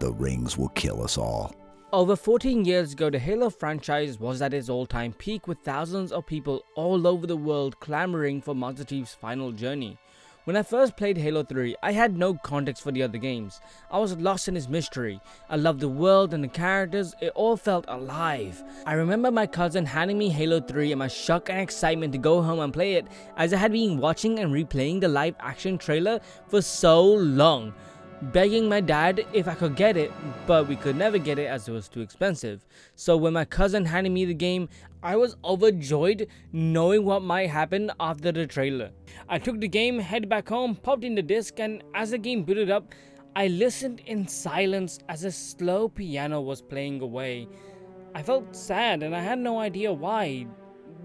The rings will kill us all. Over 14 years ago, the Halo franchise was at its all-time peak with thousands of people all over the world clamoring for Master Chief's final journey. When I first played Halo 3, I had no context for the other games. I was lost in its mystery. I loved the world and the characters, it all felt alive. I remember my cousin handing me Halo 3 and my shock and excitement to go home and play it, as I had been watching and replaying the live action trailer for so long, begging my dad if I could get it, but we could never get it as it was too expensive. So when my cousin handed me the game, I was overjoyed knowing what might happen after the trailer. I took the game, headed back home, popped in the disc, and as the game booted up, I listened in silence as a slow piano was playing away. I felt sad and I had no idea why.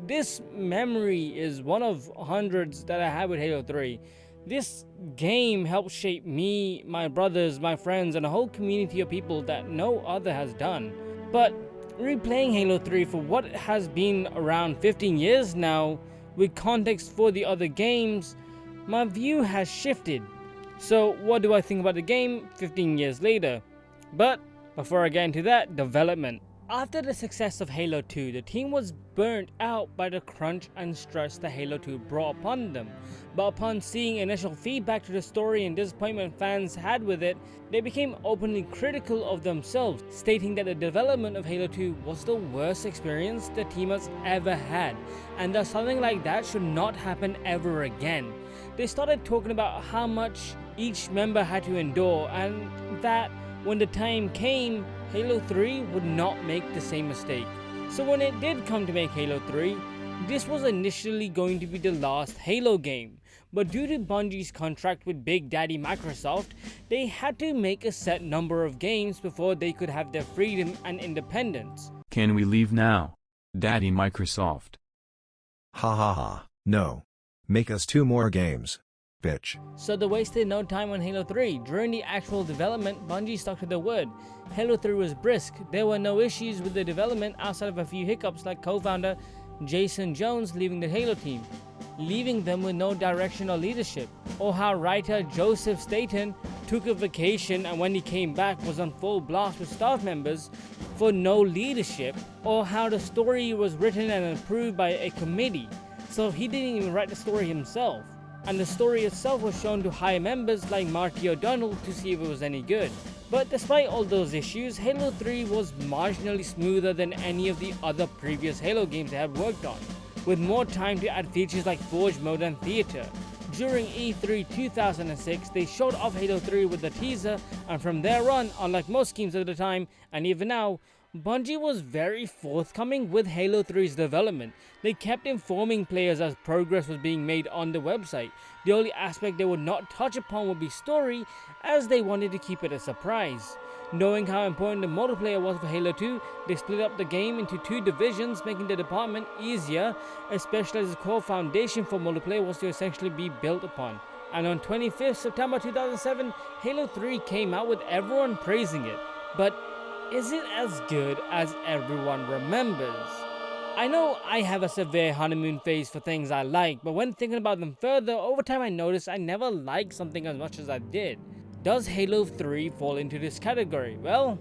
This memory is one of hundreds that I have with Halo 3. This game helped shape me, my brothers, my friends, and a whole community of people that no other has done. But replaying Halo 3 for what has been around 15 years now, with context for the other games, my view has shifted. So what do I think about the game 15 years later? But before I get into that, development. After the success of Halo 2, the team was burnt out by the crunch and stress that Halo 2 brought upon them. But upon seeing initial feedback to the story and disappointment fans had with it, they became openly critical of themselves, stating that the development of Halo 2 was the worst experience the team has ever had, and that something like that should not happen ever again. They started talking about how much each member had to endure, and that when the time came, Halo 3 would not make the same mistake. So when it did come to make Halo 3, this was initially going to be the last Halo game, but due to Bungie's contract with Big Daddy Microsoft, they had to make a set number of games before they could have their freedom and independence. Can we leave now, Daddy Microsoft? Ha ha ha, no. Make us 2 more games, bitch. So they wasted no time on Halo 3. During the actual development, Bungie stuck to their word. Halo 3 was brisk. There were no issues with the development outside of a few hiccups like co-founder Jason Jones leaving the Halo team, leaving them with no direction or leadership, or how writer Joseph Staten took a vacation and when he came back was on full blast with staff members for no leadership, or how the story was written and approved by a committee, so he didn't even write the story himself. And the story itself was shown to higher members like Marty O'Donnell to see if it was any good. But despite all those issues, Halo 3 was marginally smoother than any of the other previous Halo games they had worked on, with more time to add features like Forge Mode and Theater. During E3 2006, they showed off Halo 3 with a teaser, and from there on, unlike most games at the time, and even now, Bungie was very forthcoming with Halo 3's development. They kept informing players as progress was being made on the website. The only aspect they would not touch upon would be story, as they wanted to keep it a surprise. Knowing how important the multiplayer was for Halo 2, they split up the game into 2 divisions, making the department easier, especially as the core foundation for multiplayer was to essentially be built upon. And on 25th September 2007, Halo 3 came out with everyone praising it. But is it as good as everyone remembers? I know I have a severe honeymoon phase for things I like, but when thinking about them further, over time I noticed I never liked something as much as I did. Does Halo 3 fall into this category? Well,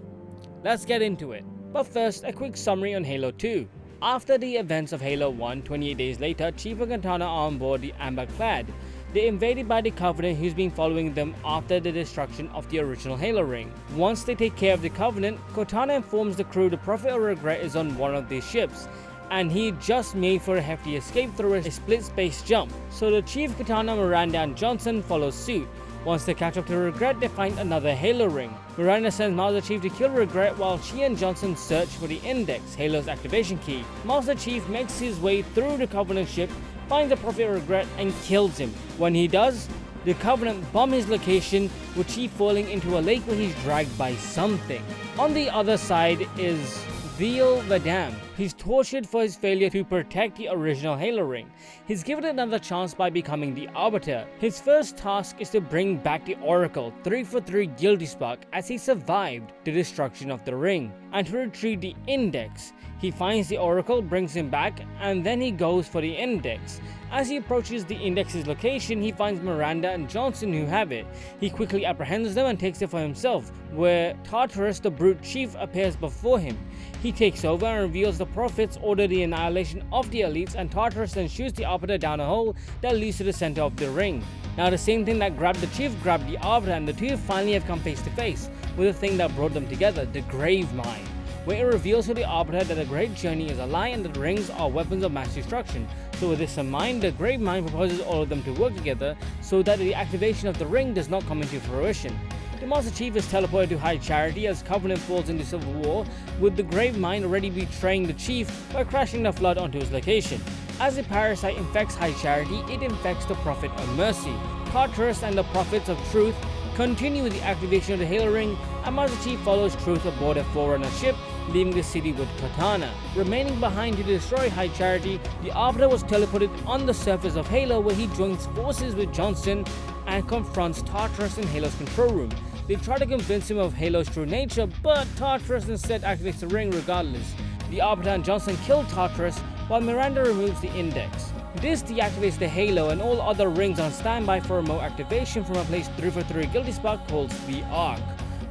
let's get into it. But first, a quick summary on Halo 2. After the events of Halo 1, 28 days later, Chief and Cortana are on board the Amber Clad. They're invaded by the Covenant, who's been following them after the destruction of the original Halo ring. Once they take care of the Covenant, Cortana informs the crew the Prophet of Regret is on one of these ships, and he just made for a hefty escape through a split space jump. So the Chief, Cortana, Miranda and Johnson follow suit. Once they catch up to Regret, they find another Halo ring. Miranda sends Master Chief to kill Regret while she and Johnson search for the Index, Halo's activation key. Master Chief makes his way through the Covenant ship, finds the Prophet of Regret and kills him. When he does, the Covenant bomb his location, with Chief falling into a lake where he's dragged by something. On the other side is Veal Vadam. He's tortured for his failure to protect the original Halo ring. He's given another chance by becoming the Arbiter. His first task is to bring back the Oracle, 343 Guilty Spark, as he survived the destruction of the ring. and to retrieve the index. He finds the oracle, brings him back, and then he goes for the index. As he approaches the index's location, he finds Miranda and Johnson who have it. He quickly apprehends them and takes it for himself, where Tartarus, the brute chief, appears before him. He takes over and reveals the prophets order the annihilation of the elites, and Tartarus then shoots the Arbiter down a hole that leads to the center of the ring. Now the same thing that grabbed the chief grabbed the Arbiter, and the two finally have come face to face with the thing that brought them together, the grave mine, where it reveals to the Arbiter that the Great Journey is a lie and that the rings are weapons of mass destruction. So with this in mind, the Grave Mine proposes all of them to work together so that the activation of the ring does not come into fruition. The Master Chief is teleported to High Charity as Covenant falls into civil war, with the Grave Mine already betraying the Chief by crashing the flood onto his location. As the parasite infects High Charity, it infects the Prophet of Mercy. Tartarus and the Prophets of Truth continue with the activation of the Halo Ring, and Master Chief follows Truth aboard a Forerunner ship, leaving the city with Katana. Remaining behind to destroy High Charity, the Arbiter was teleported on the surface of Halo, where he joins forces with Johnson and confronts Tartarus in Halo's control room. They try to convince him of Halo's true nature, but Tartarus instead activates the ring regardless. The Arbiter and Johnson kill Tartarus, while Miranda removes the index. This deactivates the Halo and all other rings on standby for remote activation from a place 343 Guilty Spark called the Ark.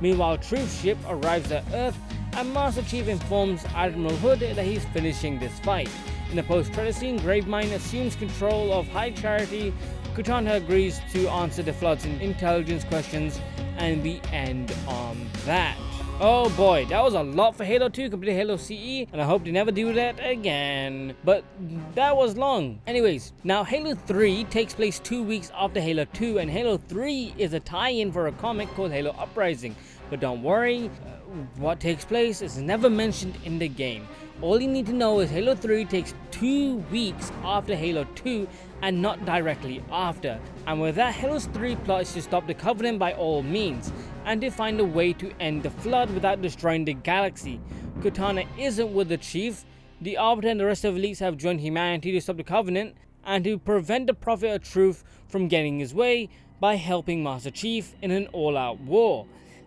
Meanwhile, Truth's ship arrives at Earth, and Master Chief informs Admiral Hood that he's finishing this fight. In the post-credit scene, Gravemind assumes control of High Charity. Katana agrees to answer the Flood's intelligence questions, and we end on that. Oh boy, that was a lot for Halo 2 compared to Halo CE, and I hope they never do that again. But that was long. Anyways, now Halo 3 takes place 2 weeks after Halo 2, and Halo 3 is a tie-in for a comic called Halo Uprising. But don't worry, what takes place is never mentioned in the game. All you need to know is Halo 3 takes 2 weeks after Halo 2 and not directly after. And with that, Halo's 3 plot is to stop the Covenant by all means, and to find a way to end the Flood without destroying the galaxy. Katana isn't with the Chief. The Arbiter and the rest of the elites have joined humanity to stop the Covenant, and to prevent the Prophet of Truth from getting his way by helping Master Chief in an all-out war.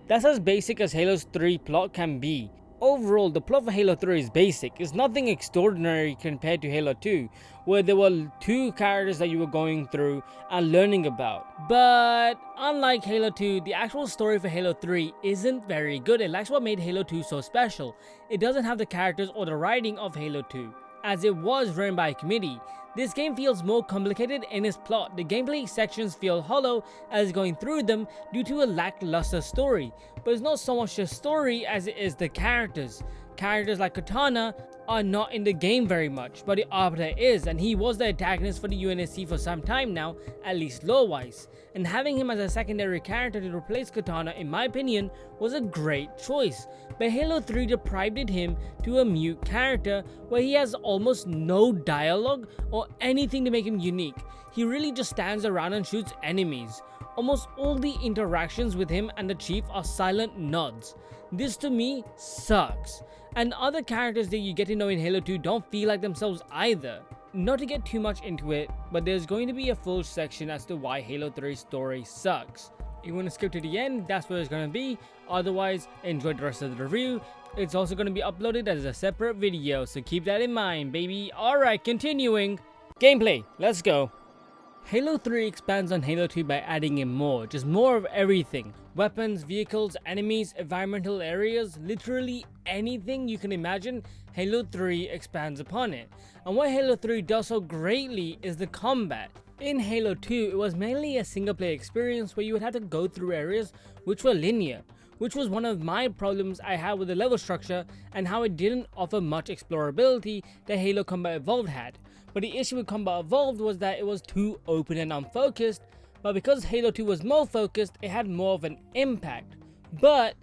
That's as basic as Halo's 3 plot can be. Overall, the plot for Halo 3 is basic. It's nothing extraordinary compared to Halo 2, where there were 2 characters that you were going through and learning about. But unlike Halo 2, the actual story for Halo 3 isn't very good. It lacks what made Halo 2 so special. It doesn't have the characters or the writing of Halo 2, as it was written by a committee. This game feels more complicated in its plot. The gameplay sections feel hollow as going through them due to a lackluster story. But it's not so much the story as it is the characters. Characters like Katana are not in the game very much, but the Arbiter is, and he was the antagonist for the UNSC for some time now, at least lore-wise. And having him as a secondary character to replace Katana, in my opinion, was a great choice. But Halo 3 deprived him to a mute character where he has almost no dialogue or anything to make him unique. He really just stands around and shoots enemies. Almost all the interactions with him and the Chief are silent nods. This to me sucks. And other characters that you get to know in Halo 2 don't feel like themselves either. Not to get too much into it, but there's going to be a full section as to why Halo 3's story sucks. If you want to skip to the end, that's where it's going to be. Otherwise, enjoy the rest of the review. It's also going to be uploaded as a separate video, so keep that in mind, baby. Alright, continuing. Gameplay, let's go. Halo 3 expands on Halo 2 by adding in more, just more of everything. Weapons, vehicles, enemies, environmental areas, literally anything you can imagine, Halo 3 expands upon it. And what Halo 3 does so greatly is the combat. In Halo 2, it was mainly a single player experience where you would have to go through areas which were linear, which was one of my problems I had with the level structure and how it didn't offer much explorability that Halo Combat Evolved had. But the issue with Combat Evolved was that it was too open and unfocused, but because Halo 2 was more focused, it had more of an impact. But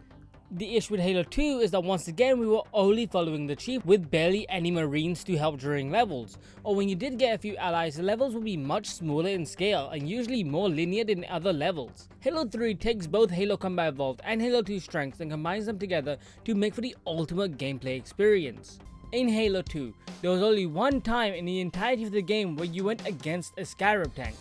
the issue with Halo 2 is that once again we were only following the Chief with barely any Marines to help during levels, or when you did get a few allies, the levels would be much smaller in scale and usually more linear than other levels. Halo 3 takes both Halo Combat Evolved and Halo 2's strengths and combines them together to make for the ultimate gameplay experience. In Halo 2, there was only one time in the entirety of the game where you went against a Scarab tank,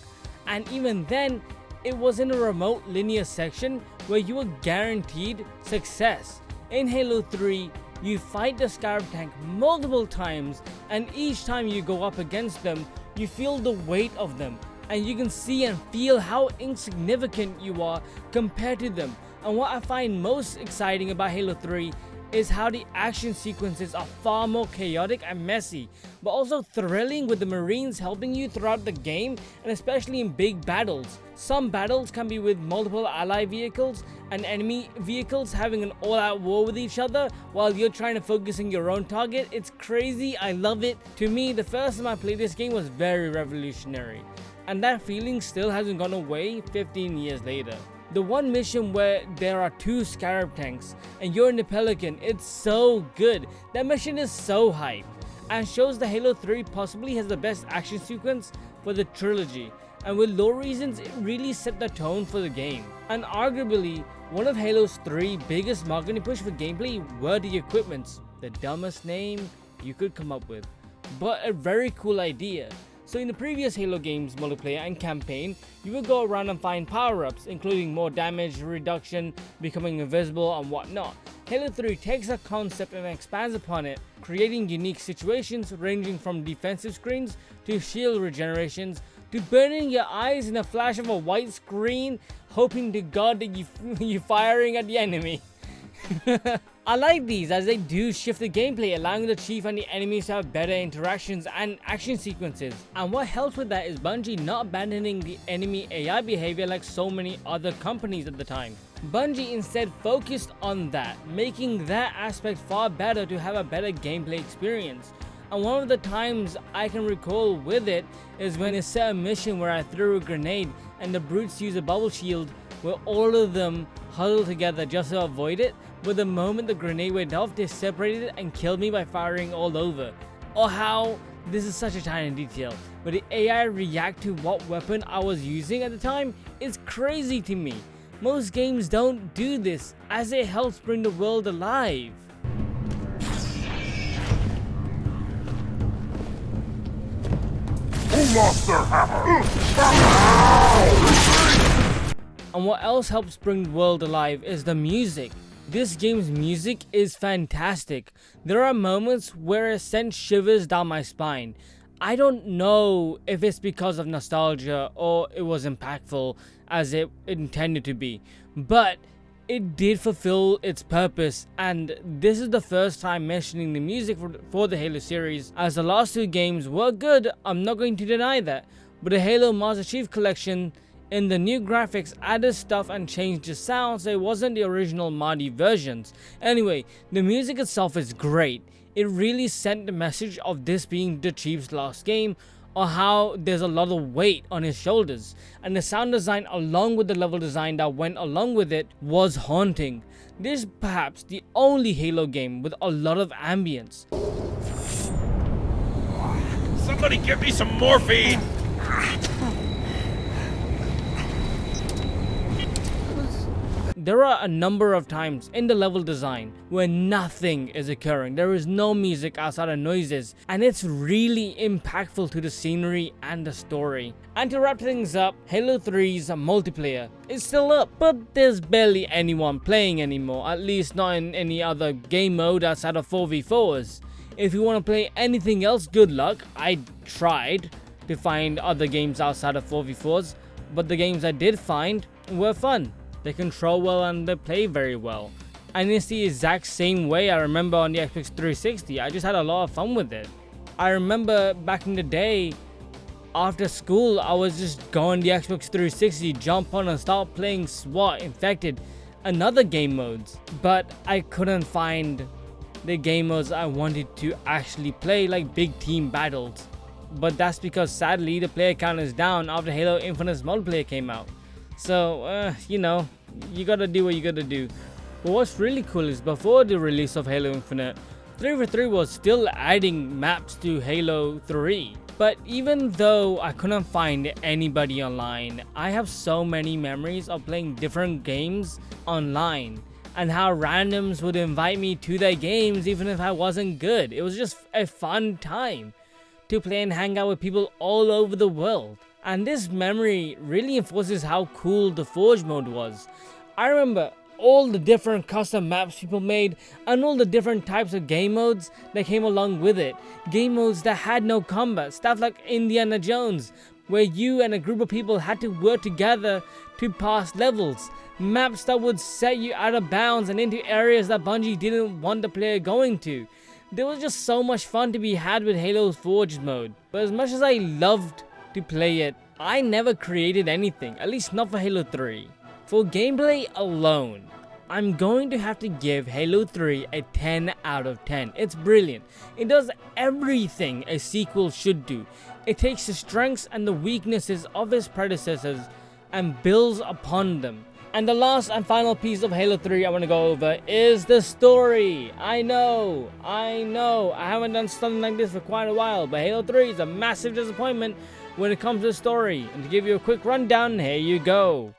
and even then, it was in a remote linear section where you were guaranteed success. In Halo 3, You fight the Scarab tank multiple times, and each time you go up against them, you feel the weight of them, and you can see and feel how insignificant you are compared to them. And what I find most exciting about Halo 3 is how the action sequences are far more chaotic and messy, but also thrilling, with the Marines helping you throughout the game, and especially in big battles. Some battles can be with multiple ally vehicles and enemy vehicles having an all-out war with each other while you're trying to focus on your own target. It's crazy, I love it. To me, the first time I played this game was very revolutionary, and that feeling still hasn't gone away 15 years later. The one mission where there are 2 Scarab tanks and you're in the Pelican, it's so good. That mission is so hype and shows that Halo 3 possibly has the best action sequence for the trilogy, and with low reasons it really set the tone for the game. And arguably, one of Halo's 3 biggest marketing push for gameplay were the equipments. The dumbest name you could come up with, but a very cool idea. So in the previous Halo games multiplayer and campaign, you would go around and find power-ups, including more damage reduction, becoming invisible and whatnot. Halo 3 takes a concept and expands upon it, creating unique situations ranging from defensive screens to shield regenerations to burning your eyes in a flash of a white screen, hoping to God that you're firing at the enemy. I like these as they do shift the gameplay, allowing the chief and the enemies to have better interactions and action sequences. And what helps with that is Bungie not abandoning the enemy AI behavior like so many other companies at the time. Bungie instead focused on that, making that aspect far better to have a better gameplay experience. And one of the times I can recall with it is when I set a mission where I threw a grenade and the brutes use a bubble shield where all of them huddled together just to avoid it, but the moment the grenade went off, they separated and killed me by firing all over. Or how, this is such a tiny detail, but the AI react to what weapon I was using at the time is crazy to me. Most games don't do this, as it helps bring the world alive. Who lost their hammer? And what else helps bring the world alive is the music. This game's music is fantastic. There are moments where it sends shivers down my spine. I don't know if it's because of nostalgia or it was impactful as it intended to be, but it did fulfill its purpose, and this is the first time mentioning the music for the Halo series, as the last 2 games were good, I'm not going to deny that, but the Halo Master Chief Collection in the new graphics added stuff and changed the sound, so it wasn't the original Marty versions. Anyway, the music itself is great. It really sent the message of this being the Chief's last game, or how there's a lot of weight on his shoulders, and the sound design along with the level design that went along with it was haunting. This is perhaps the only Halo game with a lot of ambience. Somebody give me some morphine! There are a number of times in the level design where nothing is occurring. There is no music outside of noises, and it's really impactful to the scenery and the story. And to wrap things up, Halo 3's multiplayer is still up, but there's barely anyone playing anymore, at least not in any other game mode outside of 4v4s. If you want to play anything else, good luck. I tried to find other games outside of 4v4s, but the games I did find were fun. They control well and they play very well. And it's the exact same way I remember on the Xbox 360. I just had a lot of fun with it. I remember back in the day, after school, I was just go on the Xbox 360, jump on and start playing SWAT, Infected, and other game modes. But I couldn't find the game modes I wanted to actually play, like big team battles. But that's because sadly the player count is down after Halo Infinite's multiplayer came out. So, you know, you gotta do what you gotta do. But what's really cool is before the release of Halo Infinite, 3v3 was still adding maps to Halo 3. But even though I couldn't find anybody online, I have so many memories of playing different games online, and how randoms would invite me to their games even if I wasn't good. It was just a fun time to play and hang out with people all over the world. And this memory really enforces how cool the Forge mode was. I remember all the different custom maps people made and all the different types of game modes that came along with it. Game modes that had no combat, stuff like Indiana Jones, where you and a group of people had to work together to pass levels. Maps that would set you out of bounds and into areas that Bungie didn't want the player going to. There was just so much fun to be had with Halo Forged mode, but as much as I loved to play it, I never created anything, at least not for Halo 3. For gameplay alone, I'm going to have to give Halo 3 a 10 out of 10. It's brilliant. It does everything a sequel should do. It takes the strengths and the weaknesses of its predecessors and builds upon them. And the last and final piece of Halo 3 I want to go over is the story. I know, I haven't done something like this for quite a while, but Halo 3 is a massive disappointment when it comes to story. And to give you a quick rundown, here you go.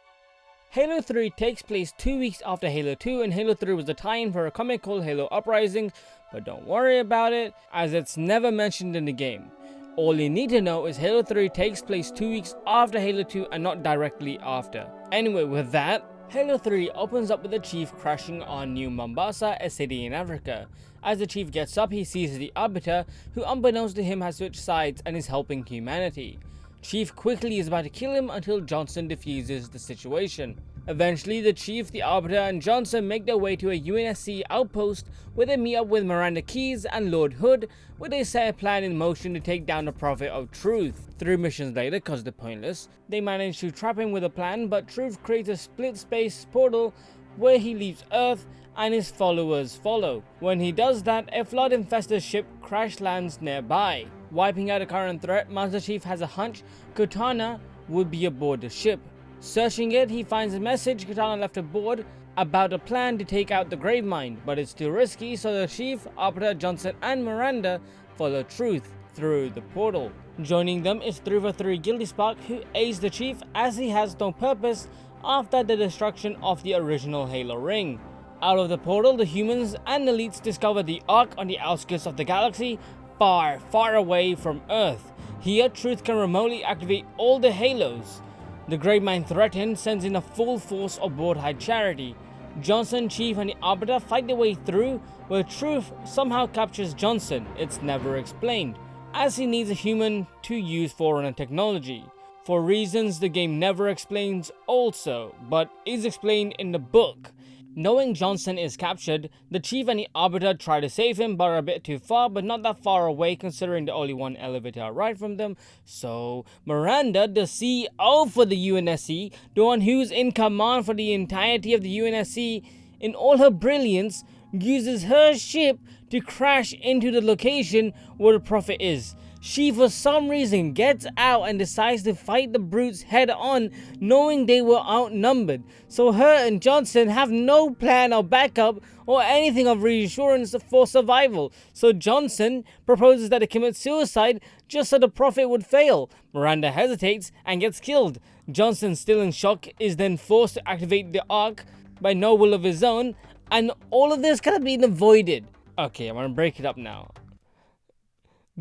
Halo 3 takes place 2 weeks after Halo 2, and Halo 3 was a tie-in for a comic called Halo Uprising, but don't worry about it, as it's never mentioned in the game. All you need to know is Halo 3 takes place 2 weeks after Halo 2 and not directly after. Anyway, with that, Halo 3 opens up with the Chief crashing on New Mombasa, a city in Africa. As the Chief gets up, he sees the Arbiter, who unbeknownst to him has switched sides and is helping humanity. Chief quickly is about to kill him until Johnson diffuses the situation. Eventually, the Chief, the Arbiter, and Johnson make their way to a UNSC outpost where they meet up with Miranda Keyes and Lord Hood, where they set a plan in motion to take down the Prophet of Truth. 3 missions later, cause they're pointless, they manage to trap him with a plan, but Truth creates a split space portal where he leaves Earth and his followers follow. When he does that, a flood-infested ship crash lands nearby. Wiping out a current threat, Master Chief has a hunch Cortana would be aboard the ship. Searching it, he finds a message Cortana left aboard about a plan to take out the Gravemind, but it's too risky, so the Chief, Arbiter, Johnson, and Miranda follow Truth through the portal. Joining them is 343 Guilty Spark, who aids the Chief as he has no purpose after the destruction of the original Halo ring. Out of the portal, the humans and elites discover the Ark on the outskirts of the galaxy, far, far away from Earth. Here, Truth can remotely activate all the Halos. The Gravemind threatened sends in a full force aboard High Charity. Johnson, Chief, and the Arbiter fight their way through, where Truth somehow captures Johnson. It's never explained, as he needs a human to use Forerunner technology. For reasons the game never explains also, but is explained in the book. Knowing Johnson is captured, the Chief and the Arbiter try to save him, but are a bit too far, but not that far away considering the only one elevator right from them. So Miranda, the CEO for the UNSC, the one who's in command for the entirety of the UNSC, in all her brilliance, uses her ship to crash into the location where the Prophet is. She for some reason gets out and decides to fight the brutes head on, knowing they were outnumbered. So her and Johnson have no plan or backup or anything of reassurance for survival. So Johnson proposes that they commit suicide just so the Prophet would fail. Miranda hesitates and gets killed. Johnson, still in shock, is then forced to activate the Ark by no will of his own, and all of this could have been avoided. Okay, I'm gonna break it up now.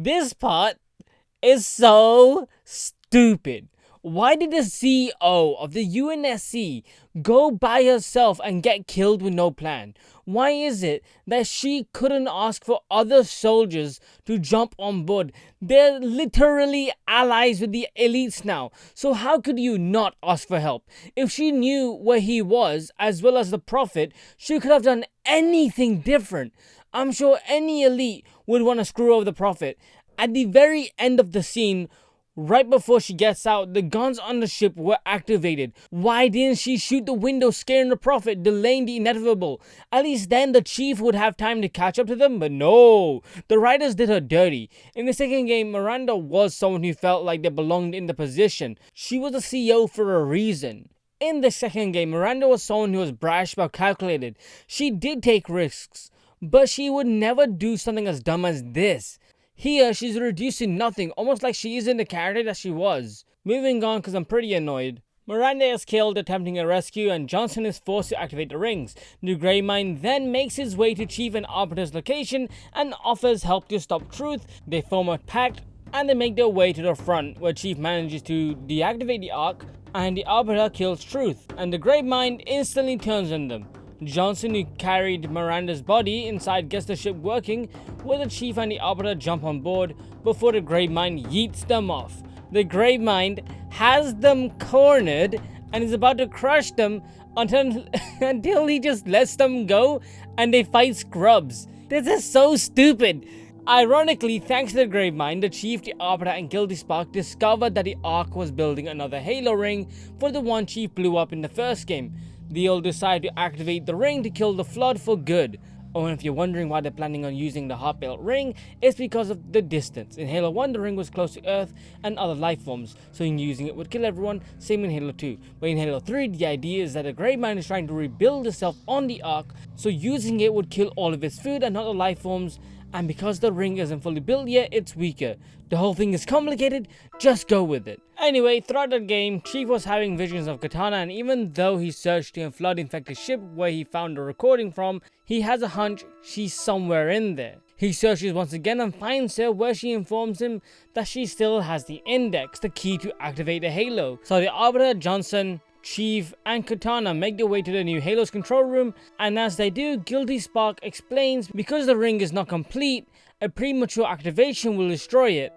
This part is so stupid. Why did the CEO of the UNSC go by herself and get killed with no plan? Why is it that she couldn't ask for other soldiers to jump on board? They're literally allies with the elites now. So how could you not ask for help? If she knew where he was, as well as the Prophet, she could have done anything different. I'm sure any elite would want to screw over the Prophet. At the very end of the scene, right before she gets out, the guns on the ship were activated. Why didn't she shoot the window, scaring the Prophet, delaying the inevitable? At least then the Chief would have time to catch up to them, but no. The writers did her dirty. In the second game, Miranda was someone who felt like they belonged in the position. She was a CEO for a reason. In the second game, Miranda was someone who was brash but calculated. She did take risks, but she would never do something as dumb as this. Here, she's reduced to nothing, almost like she isn't the character that she was. Moving on, because I'm pretty annoyed. Miranda is killed attempting a rescue, and Johnson is forced to activate the rings. The Gravemind then makes his way to Chief and Arbiter's location and offers help to stop Truth. They form a pact, and they make their way to the front, where Chief manages to deactivate the Ark, and the Arbiter kills Truth, and the Gravemind instantly turns on them. Johnson, who carried Miranda's body inside, gets the ship working, where the Chief and the Arbiter jump on board before the Gravemind yeets them off. The Gravemind has them cornered and is about to crush them until he just lets them go and they fight scrubs. This is so stupid. Ironically, thanks to the Gravemind, the Chief, the Arbiter, and Guilty Spark discovered that the Ark was building another Halo ring for the one Chief blew up in the first game. They all decide to activate the ring to kill the Flood for good. Oh, and if you're wondering why they're planning on using the heart-built ring, it's because of the distance. In Halo 1, the ring was close to Earth and other life forms, so using it would kill everyone, same in Halo 2. But in Halo 3, the idea is that the Gravemind is trying to rebuild itself on the Ark, so using it would kill all of its food and other life forms, and because the ring isn't fully built yet, it's weaker. The whole thing is complicated, just go with it. Anyway, throughout the game, Chief was having visions of Katana, and even though he searched the Flood-infected ship where he found the recording from, he has a hunch she's somewhere in there. He searches once again and finds her, where she informs him that she still has the index, the key to activate the Halo. So the Arbiter, Johnson, Chief, and Katana make their way to the new Halo's control room, and as they do, Guilty Spark explains because the ring is not complete, a premature activation will destroy it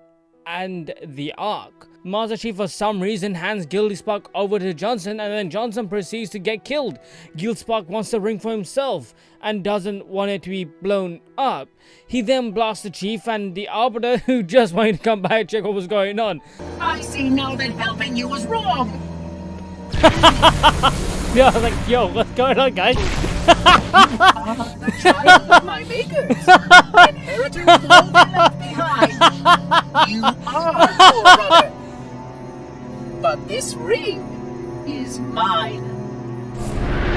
and the Ark. Master Chief for some reason hands Guilty Spark over to Johnson, and then Johnson proceeds to get killed. Guilty Spark wants the ring for himself and doesn't want it to be blown up. He then blasts the Chief and the Arbiter, who just wanted to come by and check what was going on. I see now that helping you was wrong. Yeah, I was like, yo, what's going on, guys? The child of my makers. Inheritors won't be left behind. You are poor brother. But this ring is mine.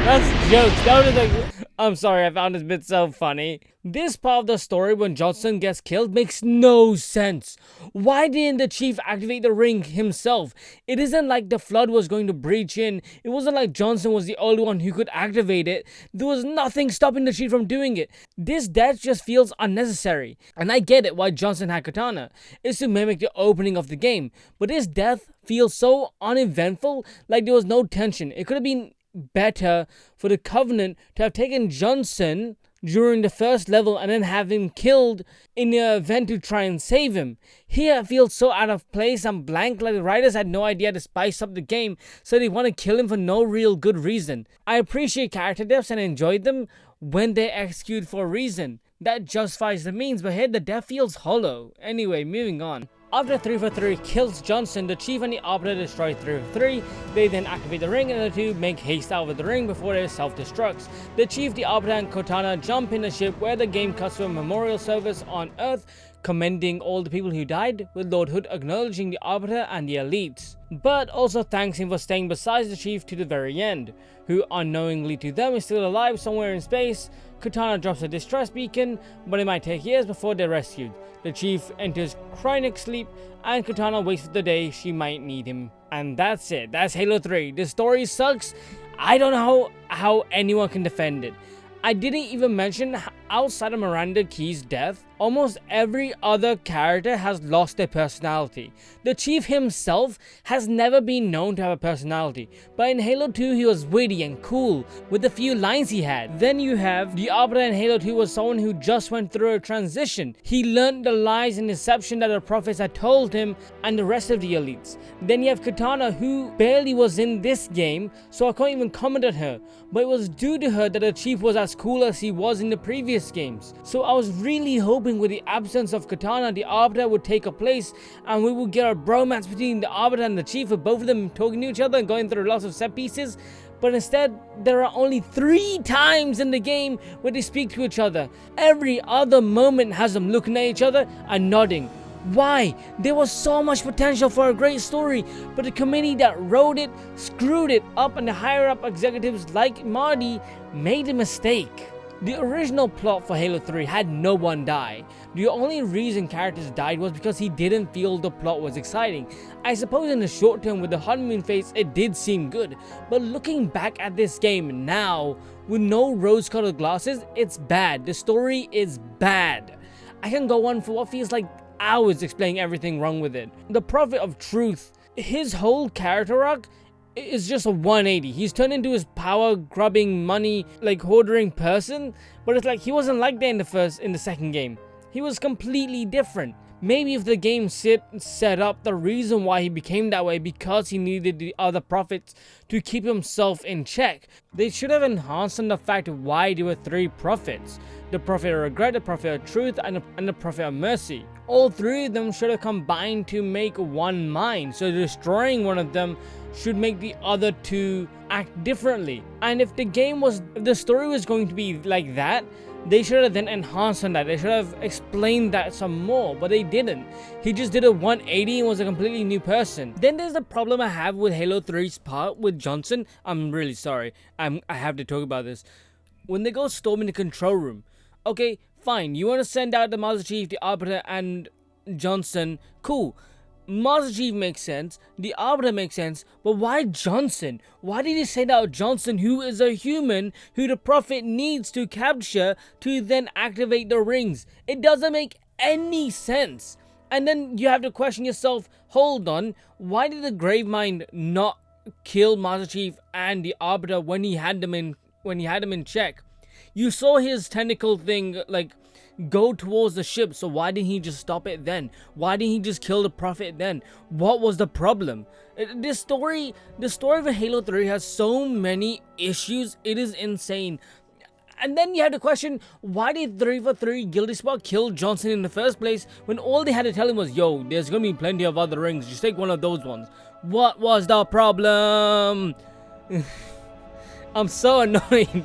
That's jokes. That was like, I'm sorry, I found this bit so funny. This part of the story when Johnson gets killed makes no sense. Why didn't the Chief activate the ring himself? It isn't like the Flood was going to breach in. It wasn't like Johnson was the only one who could activate it. There was nothing stopping the Chief from doing it. This death just feels unnecessary. And I get it why Johnson had Katana. It's to mimic the opening of the game. But this death feels so uneventful, like there was no tension. It could have been better for the Covenant to have taken Johnson during the first level and then have him killed in the event to try and save him. Here it feels so out of place and blank, like the writers had no idea to spice up the game, so they want to kill him for no real good reason. I appreciate character deaths and enjoyed them when they execute for a reason. That justifies the means, but here the death feels hollow. Anyway, moving on. After 343 kills Johnson, the Chief and the Arbiter destroy 343. They then activate the ring and the two make haste out of the ring before it self-destructs. The Chief, the Arbiter, and Katana jump in the ship where the game cuts to a memorial service on Earth, commending all the people who died, with Lord Hood acknowledging the Arbiter and the elites, but also thanks him for staying beside the Chief to the very end, who unknowingly to them is still alive somewhere in space. Katana drops a distress beacon, but it might take years before they're rescued. The Chief enters chronic sleep, and Katana waits for the day she might need him. And that's it. That's Halo 3. The story sucks. I don't know how anyone can defend it. I didn't even mention, outside of Miranda Keyes' death, almost every other character has lost their personality. The Chief himself has never been known to have a personality, but in Halo 2 he was witty and cool with the few lines he had. Then you have the Arbiter in Halo 2 was someone who just went through a transition. He learned the lies and deception that the prophets had told him and the rest of the elites. Then you have Katana, who barely was in this game, so I can't even comment on her, but it was due to her that the Chief was as cool as he was in the previous games. So I was really hoping with the absence of Katana, the Arbiter would take a place and we would get a bromance between the Arbiter and the Chief, with both of them talking to each other and going through lots of set pieces. But instead, there are only 3 times in the game where they speak to each other. Every other moment has them looking at each other and nodding. Why? There was so much potential for a great story, but the committee that wrote it screwed it up, and the higher up executives like Marty made a mistake. The original plot for Halo 3 had no one die. The only reason characters died was because he didn't feel the plot was exciting. I suppose in the short term with the honeymoon phase it did seem good, but looking back at this game now, with no rose-colored glasses, it's bad. The story is bad. I can go on for what feels like hours explaining everything wrong with it. The Prophet of Truth, his whole character arc is just a 180. He's turned into his power grubbing, money like hoarding person, but it's like he wasn't like that in the second game. He was completely different. Maybe if the game set up the reason why he became that way because he needed the other prophets to keep himself in check. They should have enhanced on the fact of why there were 3 prophets. The prophet of regret, the prophet of truth, and the prophet of mercy. All 3 of them should have combined to make one mind. So destroying one of them should make the other 2 act differently. And if the story was going to be like that, they should have then enhanced on that. They should have explained that some more, but they didn't. He just did a 180 and was a completely new person. Then there's the problem I have with Halo 3's part with Johnson. I'm really sorry. I have to talk about this. When they go storming the control room, okay, fine. You want to send out the Master Chief, the Arbiter, and Johnson. Cool. Master Chief makes sense, the Arbiter makes sense, but why Johnson? Why did he send out Johnson, who is a human who the Prophet needs to capture to then activate the rings? It doesn't make any sense. And then you have to question yourself, hold on, why did the Gravemind not kill Master Chief and the Arbiter when he had them in check? You saw his tentacle thing like go towards the ship, so why didn't he just stop it then? Why didn't he just kill the Prophet then? What was the problem? The story of Halo 3 has so many issues, it is insane. And then you have to question, why did 343 Guilty Spot kill Johnson in the first place when all they had to tell him was, yo, there's gonna be plenty of other rings, just take one of those ones. What was the problem? I'm so annoyed.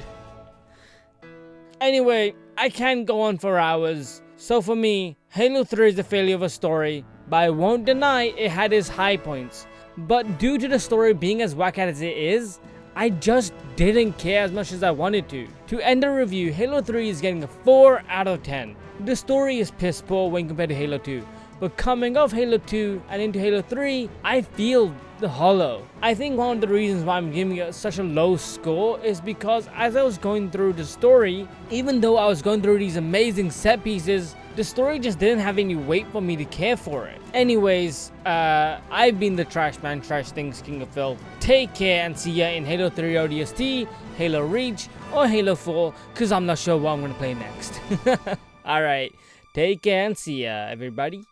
Anyway, I can't go on for hours. So for me, Halo 3 is a failure of a story, but I won't deny it had its high points. But due to the story being as whack as it is, I just didn't care as much as I wanted to. To end the review, Halo 3 is getting a 4 out of 10. The story is piss poor when compared to Halo 2. But coming off Halo 2 and into Halo 3, I feel the hollow. I think one of the reasons why I'm giving it such a low score is because as I was going through the story, even though I was going through these amazing set pieces, the story just didn't have any weight for me to care for it. Anyways, I've been the Trash Man, Trash Things King of Phil. Take care and see ya in Halo 3 ODST, Halo Reach, or Halo 4, because I'm not sure what I'm going to play next. Alright, take care and see ya, everybody.